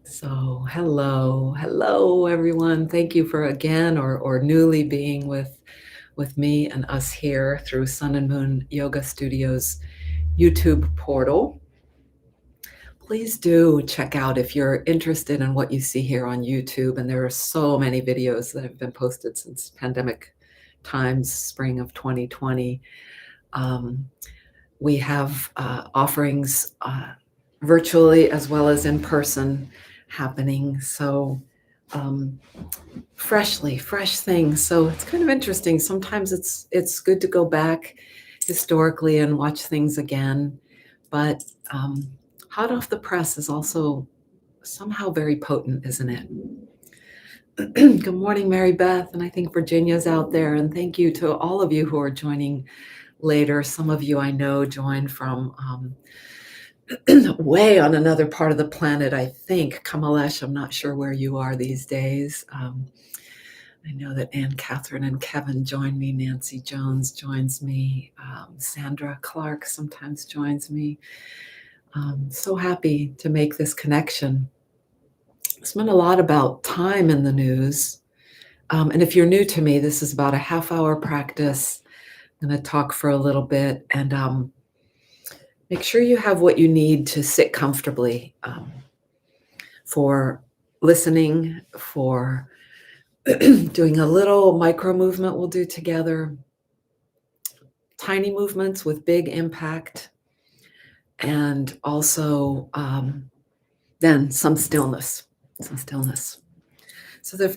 So, hello, everyone. Thank you for again or newly being with me and us here through Sun and Moon Yoga Studios YouTube portal. Please do check out if you're interested in what you see here on YouTube. And there are so many videos that have been posted since pandemic times, spring of 2020. Um, we have offerings virtually as well as in person happening. So fresh things. So it's kind of interesting. Sometimes it's good to go back historically and watch things again, but hot off the press is also somehow very potent, isn't it? Good morning, Mary Beth, and I think Virginia's out there. And thank you to all of you who are joining later. Some of you I know joined from way on another part of the planet, I think. Kamalesh, I'm not sure where you are these days. I know that Ann Catherine and Kevin join me. Nancy Jones joins me. Sandra Clark sometimes joins me. So happy to make this connection. There's been a lot about time in the news. And if you're new to me, this is about a half-hour practice. I'm going to talk for a little bit and make sure you have what you need to sit comfortably for listening, for doing a little micro movement we'll do together, tiny movements with big impact, and also then some stillness. So there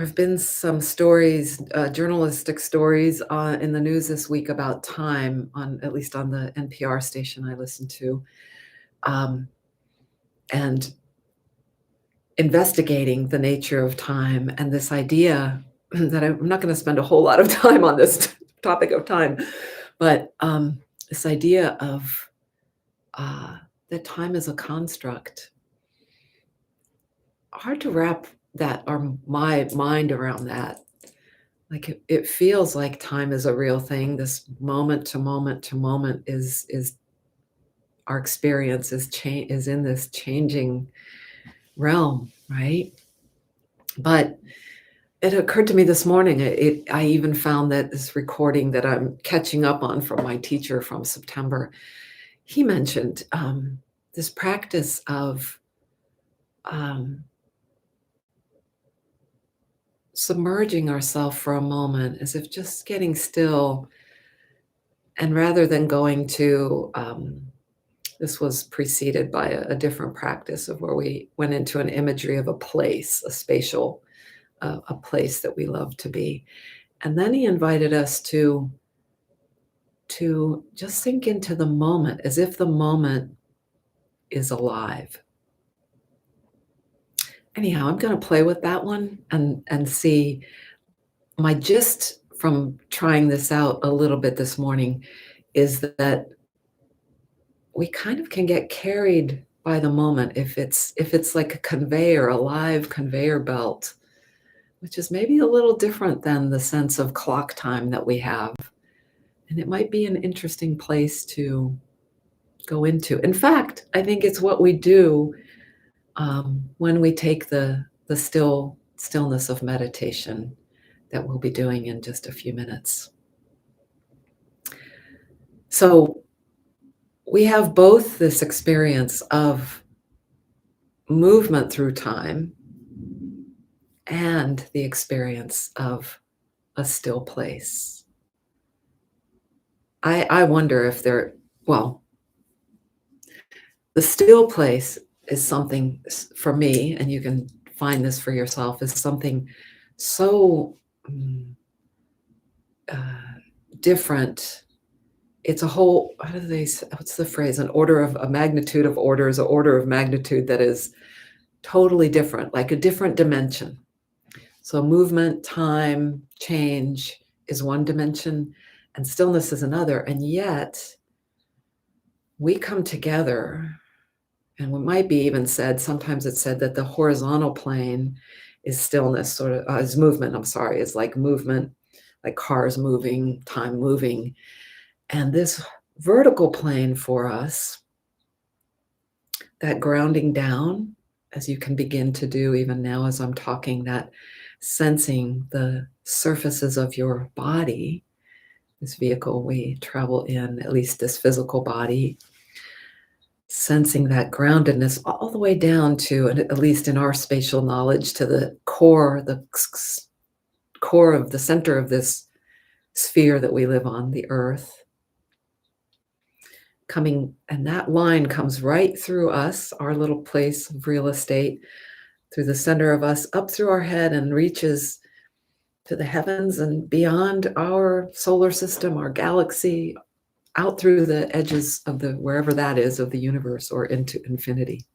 have been some stories, journalistic stories in the news this week about time, at least on the NPR station I listen to, and investigating the nature of time and this idea that I'm not going to spend a whole lot of time on this topic of time, but this idea of that time is a construct. Hard to wrap that or my mind around that. Like it feels like time is a real thing. This moment to moment to moment is our experience is in this changing realm, right? But it occurred to me this morning, I even found that this recording that I'm catching up on from my teacher from September, he mentioned this practice of submerging ourselves for a moment, as if just getting still, and rather than going to this was preceded by a different practice of where we went into an imagery of a place, a spatial, a place that we love to be. And then he invited us to just sink into the moment as if the moment is alive. Anyhow, I'm going to play with that one and see. My gist from trying this out a little bit this morning is that we kind of can get carried by the moment if it's like a conveyor, a live conveyor belt, which is maybe a little different than the sense of clock time that we have. And it might be an interesting place to go into. In fact, I think it's what we do when we take the stillness of meditation that we'll be doing in just a few minutes. So we have both this experience of movement through time and the experience of a still place. I wonder if the still place is something for me, and you can find this for yourself, is something so different. It's a whole, what's the phrase? A magnitude of orders, an order of magnitude that is totally different, like a different dimension. So movement, time, change is one dimension, and stillness is another. And yet we come together, and what might be even said, sometimes it's said that the horizontal plane is stillness, sort of, is movement, is like movement, like cars moving, time moving. And this vertical plane for us that grounding down, as you can begin to do even now as I'm talking, that sensing the surfaces of your body, this vehicle we travel in, at least this physical body, sensing that groundedness all the way down to, and at least in our spatial knowledge, to the core, core of the center of this sphere that we live on, the earth. Coming, and that line comes right through us, our little place of real estate, through the center of us, up through our head, and reaches to the heavens and beyond our solar system, our galaxy, out through the edges of the, wherever that is, of the universe, or into infinity.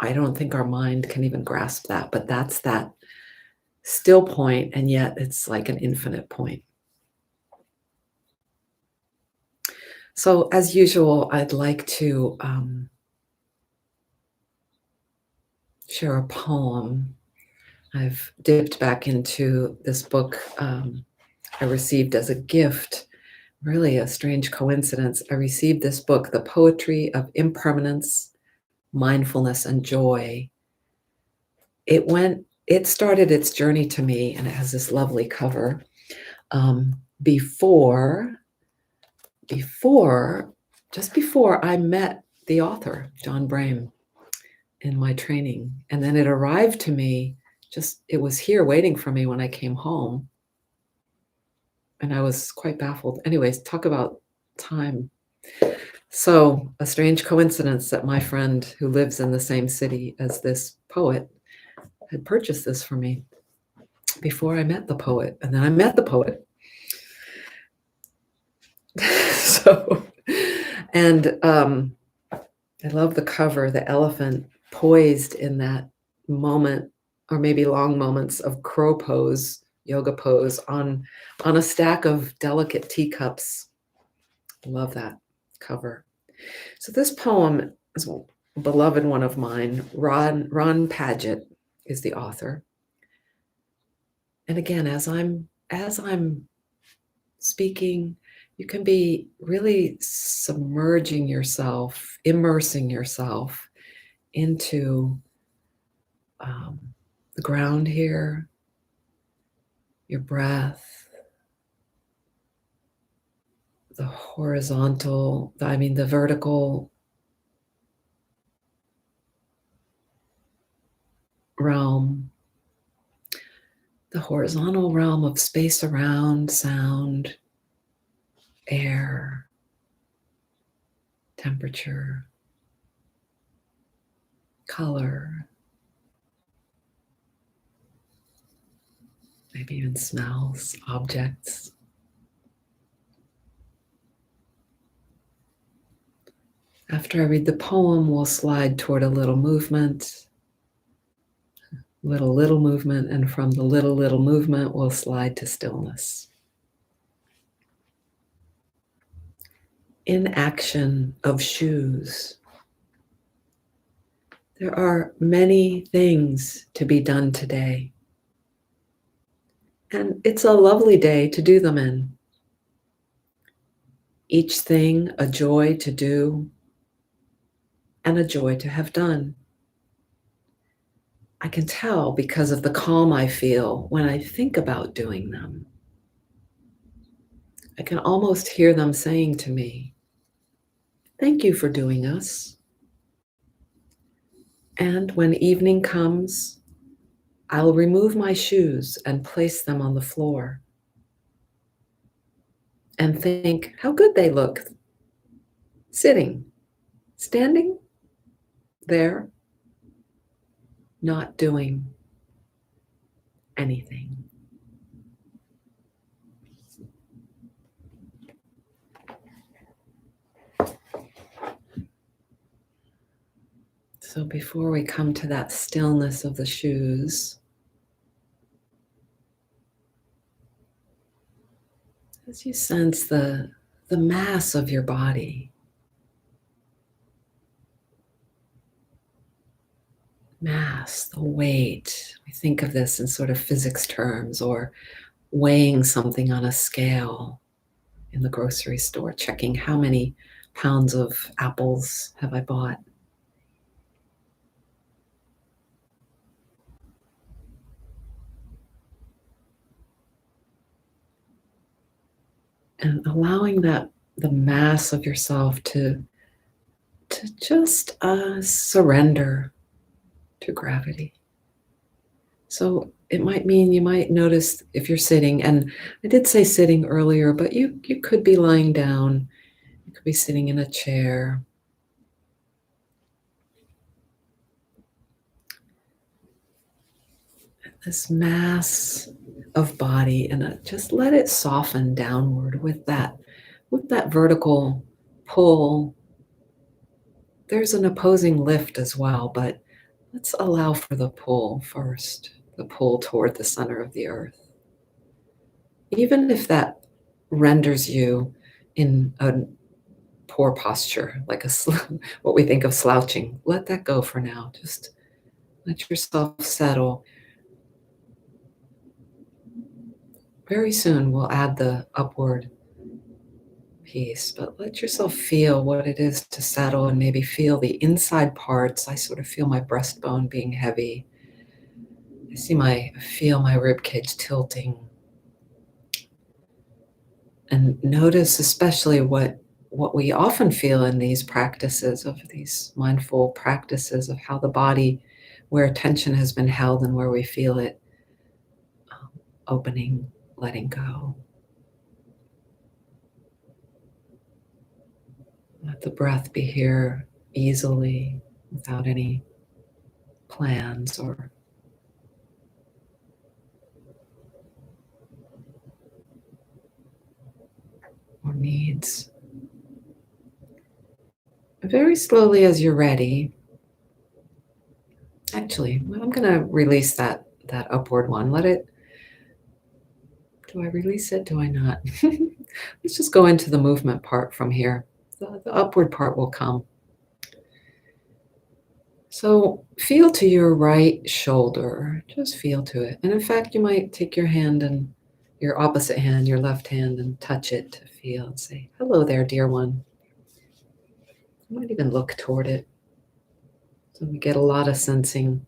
I don't think our mind can even grasp that, but that's that still point, and yet it's like an infinite point. So as usual, I'd like to share a poem. I've dipped back into this book I received as a gift, really a strange coincidence. I received this book, The Poetry of Impermanence, Mindfulness, and Joy. It started its journey to me, and it has this lovely cover. Just before I met the author, John Brame, in my training. And then it arrived to me, it was here waiting for me when I came home. And I was quite baffled. Anyways, talk about time. So a strange coincidence that my friend who lives in the same city as this poet had purchased this for me before I met the poet. And then I met the poet. I love the cover, the elephant poised in that moment, or maybe long moments of crow pose, yoga pose, on a stack of delicate teacups. Love that cover. So this poem is a beloved one of mine. Ron Padgett is the author. And again, as I'm speaking, you can be really submerging yourself, immersing yourself into the ground here, your breath, the vertical realm, the horizontal realm of space around, sound, air, temperature, color, maybe even smells, objects. After I read the poem, we'll slide toward a little movement, little movement, and from the little movement, we'll slide to stillness. Inaction of Shoes. There are many things to be done today, and it's a lovely day to do them in. Each thing a joy to do and a joy to have done. I can tell because of the calm I feel when I think about doing them. I can almost hear them saying to me, "Thank you for doing us." And when evening comes, I'll remove my shoes and place them on the floor and think how good they look, sitting, standing there, not doing anything. So before we come to that stillness of the shoes, as you sense the mass of your body, mass, the weight. We think of this in sort of physics terms, or weighing something on a scale in the grocery store, checking how many pounds of apples have I bought? And allowing the mass of yourself to just surrender to gravity. So it might mean you might notice if you're sitting, and I did say sitting earlier, but you could be lying down, you could be sitting in a chair. This mass of body, and just let it soften downward with that vertical pull. There's an opposing lift as well, but let's allow for the pull first, the pull toward the center of the earth. Even if that renders you in a poor posture, like what we think of slouching, let that go for now. Just let yourself settle. Very soon we'll add the upward piece, but let yourself feel what it is to settle and maybe feel the inside parts. I sort of feel my breastbone being heavy. Feel my rib cage tilting. And notice especially what we often feel in these practices, of these mindful practices, of how the body, where attention has been held and where we feel it opening, letting go. Let the breath be here easily, without any plans or needs. Very slowly as you're ready. Actually, I'm going to release that upward one. Do I release it? Do I not? Let's just go into the movement part from here. The upward part will come. So feel to your right shoulder. Just feel to it. And in fact, you might take your hand and your opposite hand, your left hand, and touch it to feel and say, hello there, dear one. You might even look toward it. So we get a lot of sensing.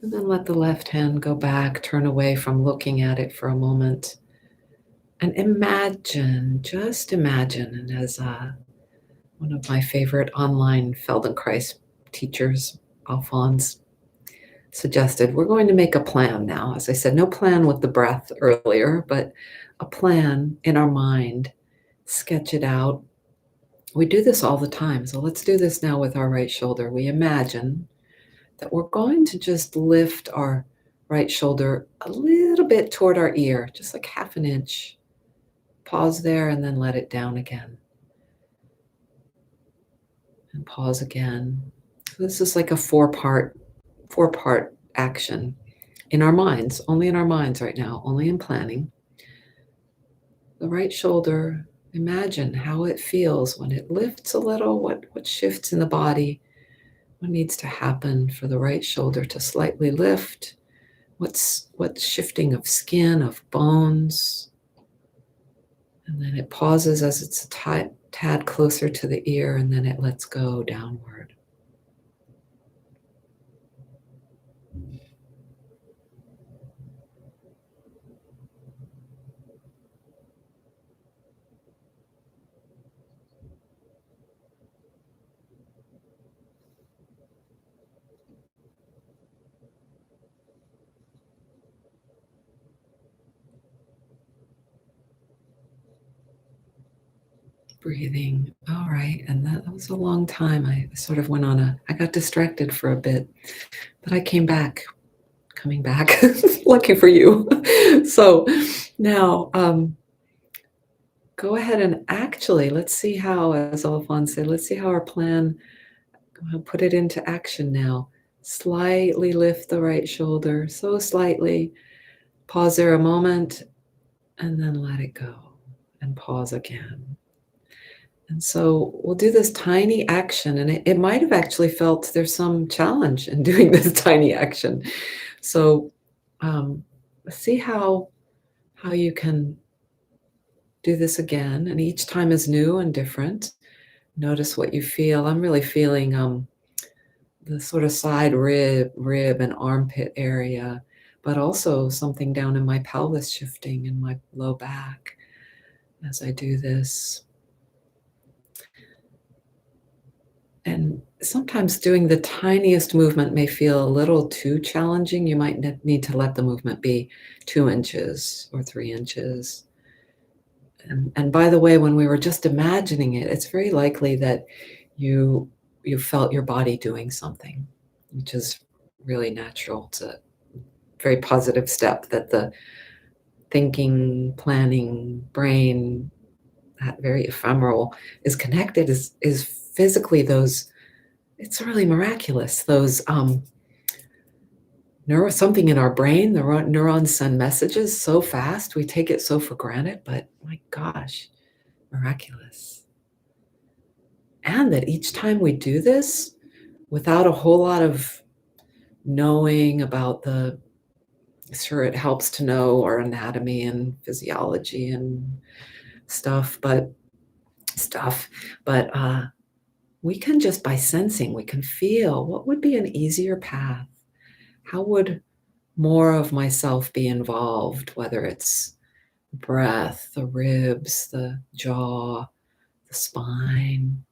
And then let the left hand go back, turn away from looking at it for a moment. And imagine, just imagine, and as one of my favorite online Feldenkrais teachers, Alphonse, suggested, we're going to make a plan now. As I said, no plan with the breath earlier, but a plan in our mind, sketch it out. We do this all the time, so let's do this now with our right shoulder. We imagine that we're going to just lift our right shoulder a little bit toward our ear, just like half an inch. Pause there and then let it down again. And pause again. This is like a four-part action in our minds, only in our minds right now, only in planning. The right shoulder, imagine how it feels when it lifts a little, what shifts in the body, what needs to happen for the right shoulder to slightly lift, what's shifting of skin, of bones. And then it pauses as it's a tad closer to the ear, and then it lets go downward. Breathing. All right. And that was a long time. I sort of went on I got distracted for a bit, but I coming back. Lucky for you. So now go ahead and actually, let's see how, as Alphonse said, let's see how our plan, put it into action now. Slightly lift the right shoulder, so slightly. Pause there a moment, and then let it go. And pause again. And so we'll do this tiny action, and it might have actually felt there's some challenge in doing this tiny action. So see how you can do this again, and each time is new and different. Notice what you feel. I'm really feeling the sort of side rib and armpit area, but also something down in my pelvis shifting in my low back as I do this. And sometimes doing the tiniest movement may feel a little too challenging. You might need to let the movement be 2 inches or 3 inches. And by the way, when we were just imagining it, it's very likely that you you felt your body doing something, which is really natural. It's a very positive step that the thinking, planning brain, that very ephemeral, is connected, is physically those. It's really miraculous. Those something in our brain, the neurons send messages so fast. We take it so for granted, but my gosh, miraculous. And that each time we do this, without a whole lot of knowing about the, sure, it helps to know our anatomy and physiology and stuff, but we can just by sensing, we can feel what would be an easier path. How would more of myself be involved, whether it's breath, the ribs, the jaw, the spine,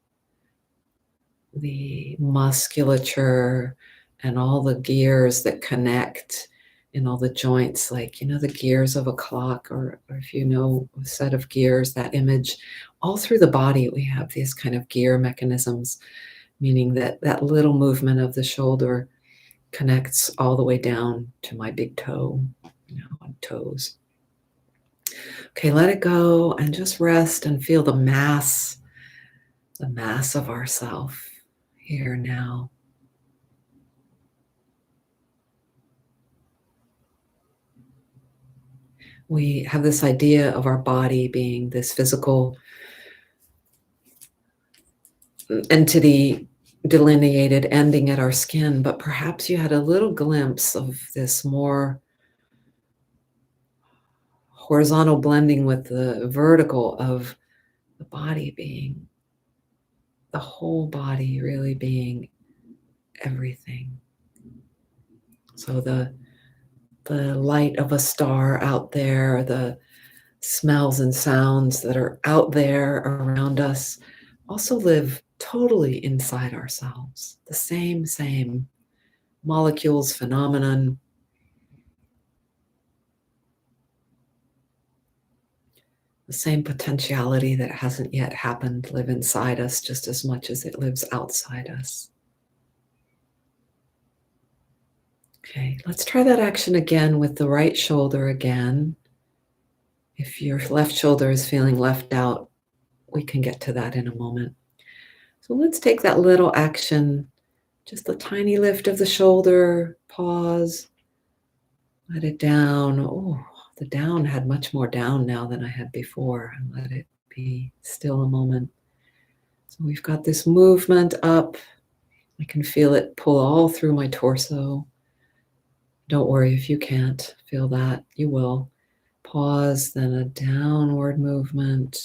the musculature, and all the gears that connect in all the joints, like, the gears of a clock, or if you know a set of gears, that image. All through the body, we have these kind of gear mechanisms, meaning that that little movement of the shoulder connects all the way down to my big toe, on toes. Okay, let it go and just rest and feel the mass of ourself here now. We have this idea of our body being this physical entity delineated, ending at our skin, but perhaps you had a little glimpse of this more horizontal blending with the vertical of the body being, the whole body really being everything. So the light of a star out there, the smells and sounds that are out there around us also live totally inside ourselves. The same molecules, phenomenon. The same potentiality that hasn't yet happened live inside us just as much as it lives outside us. Okay, let's try that action again with the right shoulder again. If your left shoulder is feeling left out, we can get to that in a moment. So let's take that little action, just a tiny lift of the shoulder, pause, let it down. Oh, the down had much more down now than I had before, and let it be still a moment. So we've got this movement up. I can feel it pull all through my torso. Don't worry if you can't feel that, you will. Pause, then a downward movement,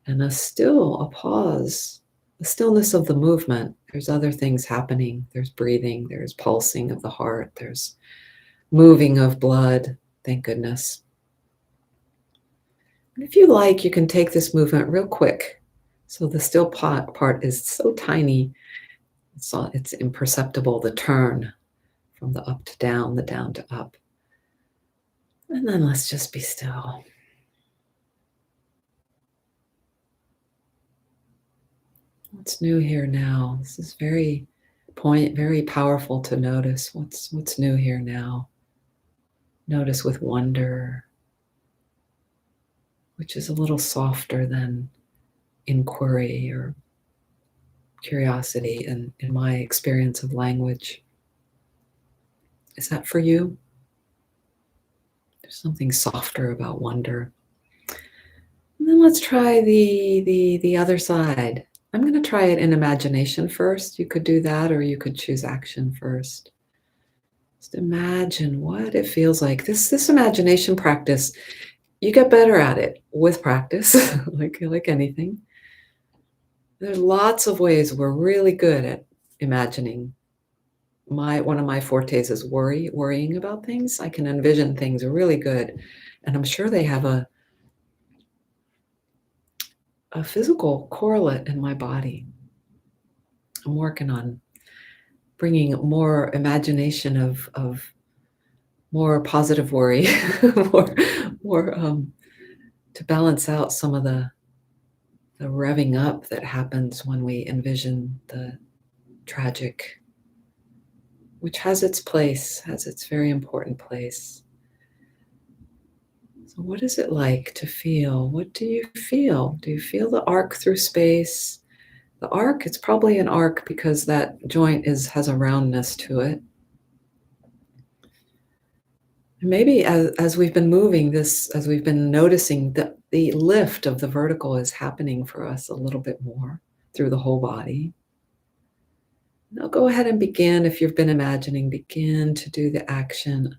and a pause, the stillness of the movement. There's other things happening. There's breathing, there's pulsing of the heart, there's moving of blood, thank goodness. And if you like, you can take this movement real quick. So the still part is so tiny, it's imperceptible, the turn from the up to down, the down to up. And then let's just be still. What's new here now? This is very powerful to notice. What's new here now? Notice with wonder, which is a little softer than inquiry or curiosity in my experience of language. Is that for you? There's something softer about wonder. And then let's try the other side. I'm going to try it in imagination first. You could do that, or you could choose action first. Just imagine what it feels like. This imagination practice you get better at it with practice, like anything. There's lots of ways we're really good at imagining. One of my fortes is worrying about things. I can envision things really good, and I'm sure they have a physical correlate in my body. I'm working on bringing more imagination of more positive worry, more more to balance out some of the revving up that happens when we envision the tragic, which has its place, has its very important place. So what is it like to feel? What do you feel? Do you feel the arc through space? The arc, it's probably an arc because that joint has a roundness to it. And maybe as we've been moving this, as we've been noticing that the lift of the vertical is happening for us a little bit more through the whole body. Now go ahead and begin, if you've been imagining, begin to do the action.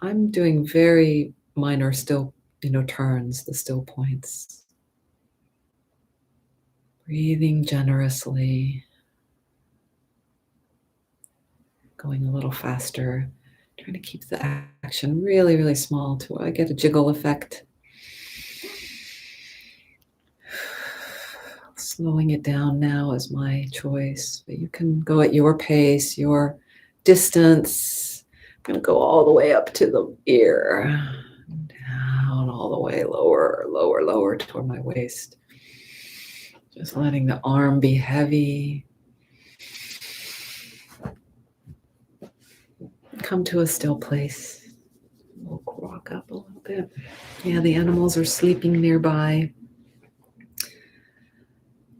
I'm doing very minor still, turns, the still points. Breathing generously, going a little faster, trying to keep the action really, really small till I get a jiggle effect. Slowing it down now is my choice, but you can go at your pace, your distance. I'm going to go all the way up to the ear, down all the way lower, lower, lower toward my waist. Just letting the arm be heavy. Come to a still place. We'll rock up a little bit. Yeah, the animals are sleeping nearby.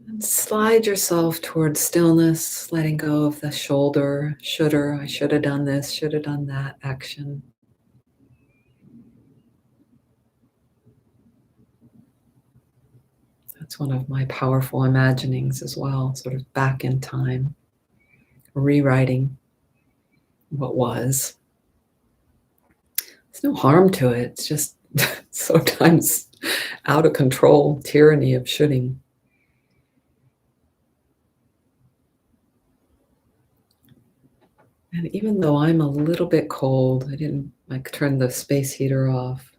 And slide yourself towards stillness, letting go of the shoulder, I should have done this, should have done that action. That's one of my powerful imaginings as well, sort of back in time, rewriting what was. There's no harm to it. It's just sometimes out of control tyranny of shoulding. And even though I'm a little bit cold, I didn't turn the space heater off.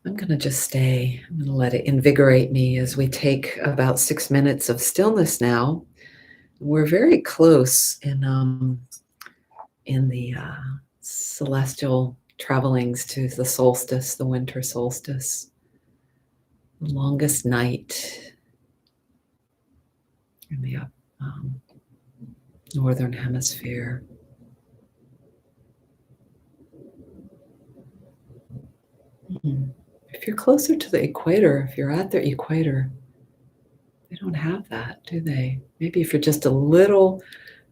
I'm going to just stay. I'm going to let it invigorate me as we take about 6 minutes of stillness now. We're very close in the celestial travelings to the solstice, the winter solstice, the longest night in the northern hemisphere. If you're closer to the equator, if you're at the equator, they don't have that, do they? Maybe if you're just a little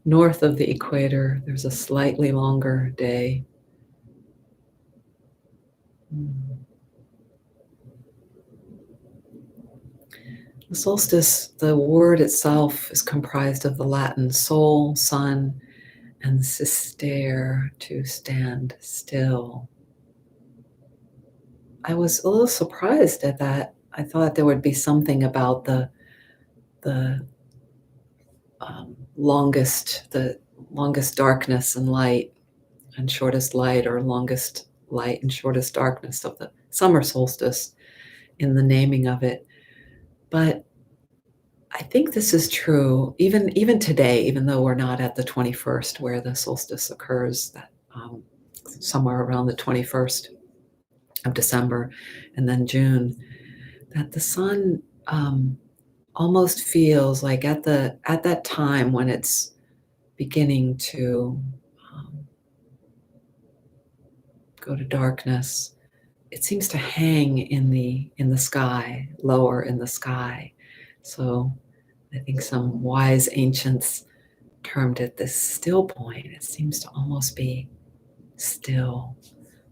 north of the equator, there's a slightly longer day. The solstice, the word itself, is comprised of the Latin sol, sun, and sistere, to stand still. I was a little surprised at that. I thought there would be something about the longest darkness and light, and shortest light, or longest light and shortest darkness of the summer solstice in the naming of it. But I think this is true even today, even though we're not at the 21st where the solstice occurs, that somewhere around the 21st of December and then June, that the sun almost feels like at that time when it's beginning to go to darkness, it seems to hang in the sky, lower in the sky. So I think some wise ancients termed it this still point. It seems to almost be still.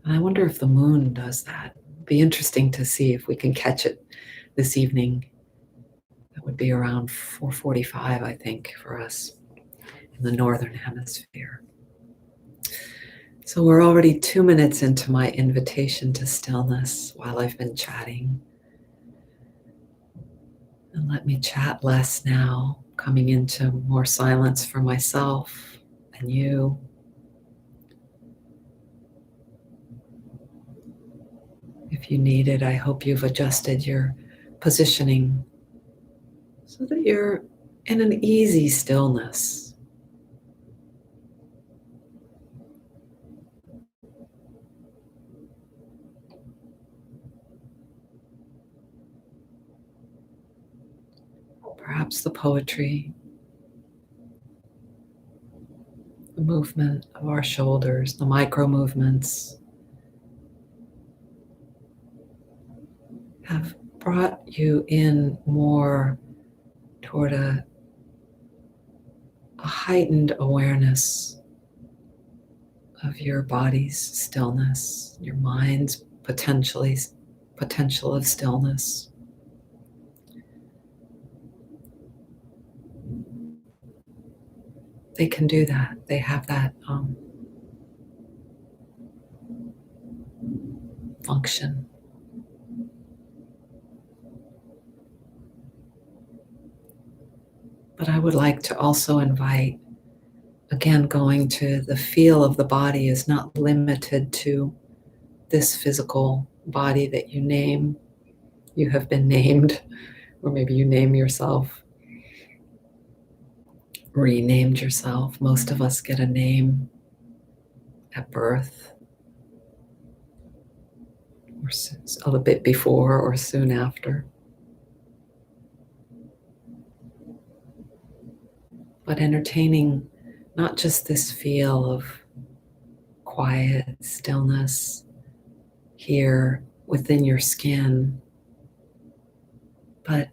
And I wonder if the moon does that. It'd be interesting to see if we can catch it this evening. That would be around 4:45, I think, for us in the northern hemisphere. So we're already 2 minutes into my invitation to stillness while I've been chatting. And let me chat less now, coming into more silence for myself and you. If you need it, I hope you've adjusted your positioning so that you're in an easy stillness. Perhaps the poetry, the movement of our shoulders, the micro movements have brought you in more toward a heightened awareness of your body's stillness, your mind's potential of stillness. They can do that. They have that function. But I would like to also invite, again, going to the feel of the body is not limited to this physical body that you name. You have been named, or maybe you name yourself, renamed yourself. Most of us get a name at birth, or a little bit before or soon after. But entertaining not just this feel of quiet stillness here within your skin, but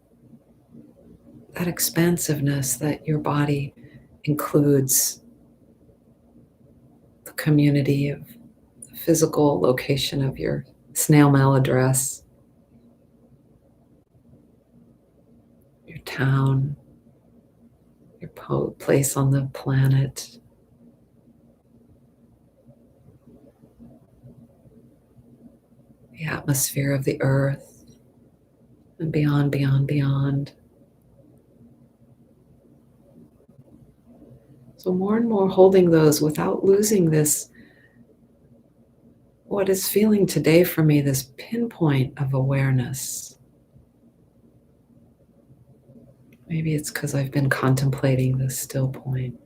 that expansiveness that your body includes the community of the physical location of your snail mail address, your town, your place on the planet, the atmosphere of the earth, and beyond, beyond, beyond. So more and more holding those without losing this, what is feeling today for me, this pinpoint of awareness. Maybe it's because I've been contemplating this still point.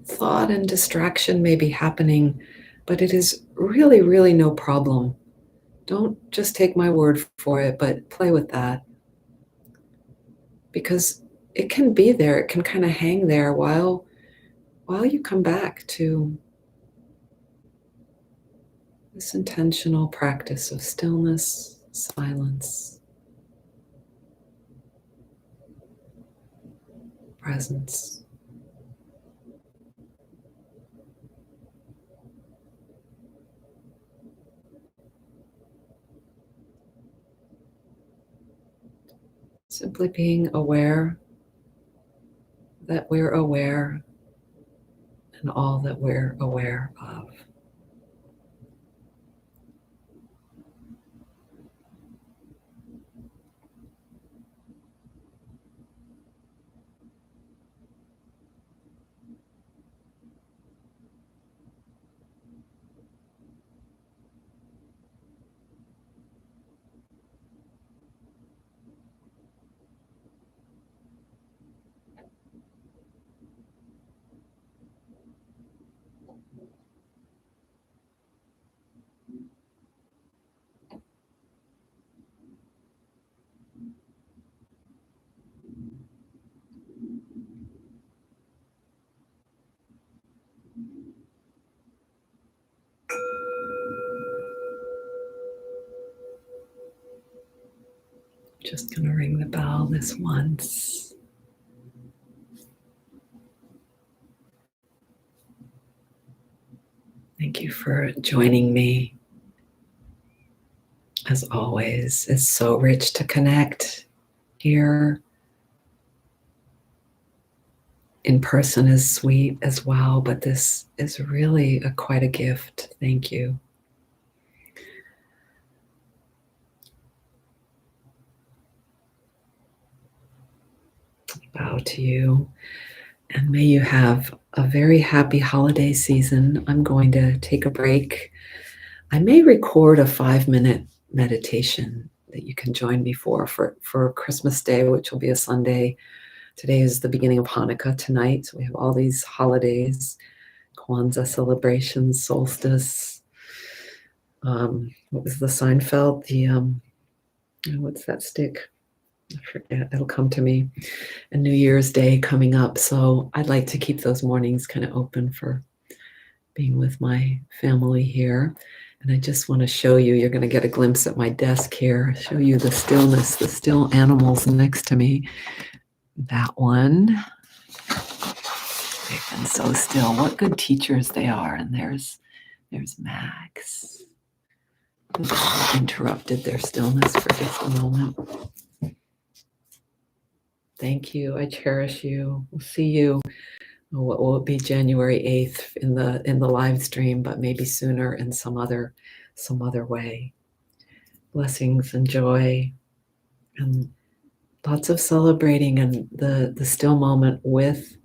Thought and distraction may be happening, but it is really, really no problem. Don't just take my word for it, but play with that. Because it can be there, it can kind of hang there while you come back to this intentional practice of stillness, silence, presence. Simply being aware that we're aware and all that we're aware of. Just going to ring the bell this once. Thank you for joining me. As always, it's so rich to connect here in person is sweet as well, but this is really quite a gift. Thank you. Bow to you, and may you have a very happy holiday season. I'm going to take a break. I may record a 5-minute meditation that you can join me for Christmas Day, which will be a Sunday. Today is the beginning of Hanukkah tonight. So we have all these holidays, Kwanzaa celebrations, solstice. What was the Seinfeld? What's that stick? I forget. It'll come to me. And New Year's Day coming up. So I'd like to keep those mornings kind of open for being with my family here. And I just want to show you, you're going to get a glimpse at my desk here, show you the stillness, the still animals next to me. That one. They've been so still. What good teachers they are. And there's Max. Interrupted their stillness for just a moment. Thank you. I cherish you. We'll see you. What will it be, January 8th in the live stream, but maybe sooner in some other way. Blessings and joy and lots of celebrating and the still moment with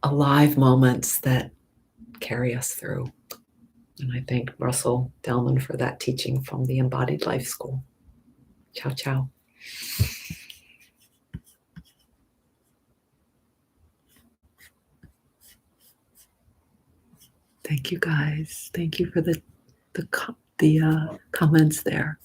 alive moments that carry us through. And I thank Russell Delman for that teaching from the Embodied Life School. Ciao, ciao. Thank you, guys. Thank you for the comments there.